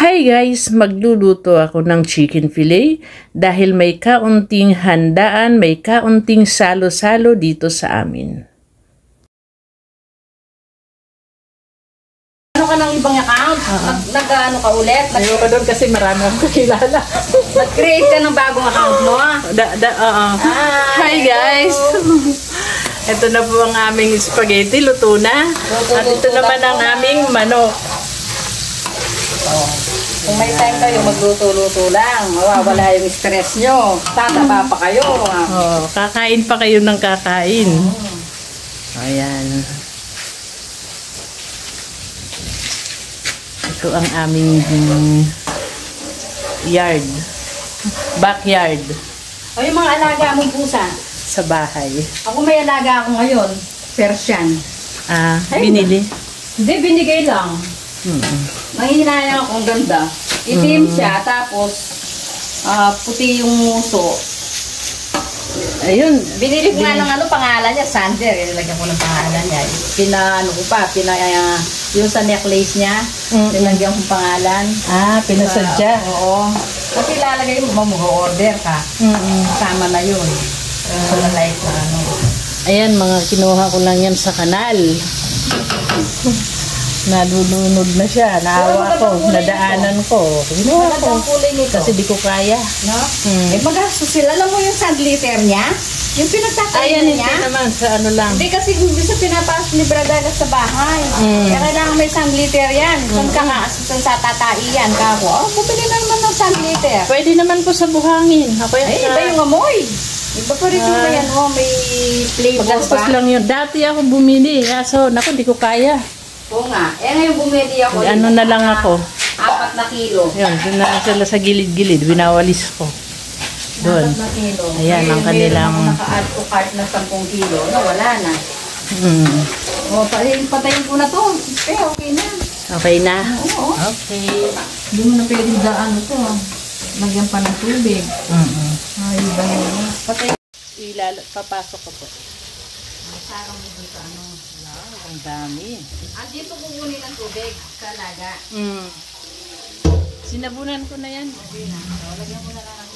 Hi guys! Magluluto ako ng chicken fillet dahil may kaunting handaan, may kaunting salo-salo dito sa amin. Ano ka ng ibang account? Nag-ano ka ulit? Ayoko doon kasi marami akong kakilala. Nag-create ka ng bagong account mo? Hi guys! Ito na po ang aming spaghetti, luto na. At ito naman ang aming manok. Kung may time kayo, magluto-luto lang. Mawawala yung stress nyo. Tataba pa kayo. Kakain pa kayo ng kakain. Ayan. Ito ang aming yard. Backyard. O yung mga alaga mong pusa. Sa bahay. Ako may alaga ako ngayon. Persian. Binili? Hindi, binigay lang. Nangihinayang akong ganda. Itim siya, tapos puti yung muso. Ayun. Binili ko nga ng pangalan niya, Sander. Nilagyan ko ng pangalan niya. Yung sa necklace niya, nilagyan ko pangalan. Pinasadya. Oo. Kasi lalagay mo, mag-order ka. Kasama na yun. Like na Ayan, mga kinuha ko lang yan sa kanal. Nalulunod na siya. Naawa ko. Nadaanan ko. Kinuha ko. Kasi di ko kaya. No? Magastos sila. Alam mo yung sand liter niya? Yung pinagtatayan niya? Hindi naman. Sa ano lang. Hindi kasi gusto pinapasok ni Bradala sa bahay. Kaya kailangan may sand liter yan. Saan sa tataiyan ka ko? Bumili na naman ng sand liter. Pwede naman po sa buhangin. Iba yung amoy. Iba pa rin yung yan. May flavor magastos ba? lang yun. Dati ako bumili. So, naku, di ko kaya. Oo nga. Ngayon bumili ako. Ano na lang ako. 4 na kilo. Yun, doon na sila sa gilid-gilid. Winawalis ko. Doon. 4 na kilo. Ayan, ang kanilang... Naka-add to cart na 10 kilo. Wala na. Patayin ko na to. Okay na. Okay na? Oo. Okay. Hindi mo na pwedeng daan to. Lagyan pa ng tubig. Ay, iba yun. Patay. Papasok ko po. Sarang mo dito Ang dami. Dito kukunin ng tubig sa laga. Sinabunan ko na yan. Okay na. Lagyan mo na lang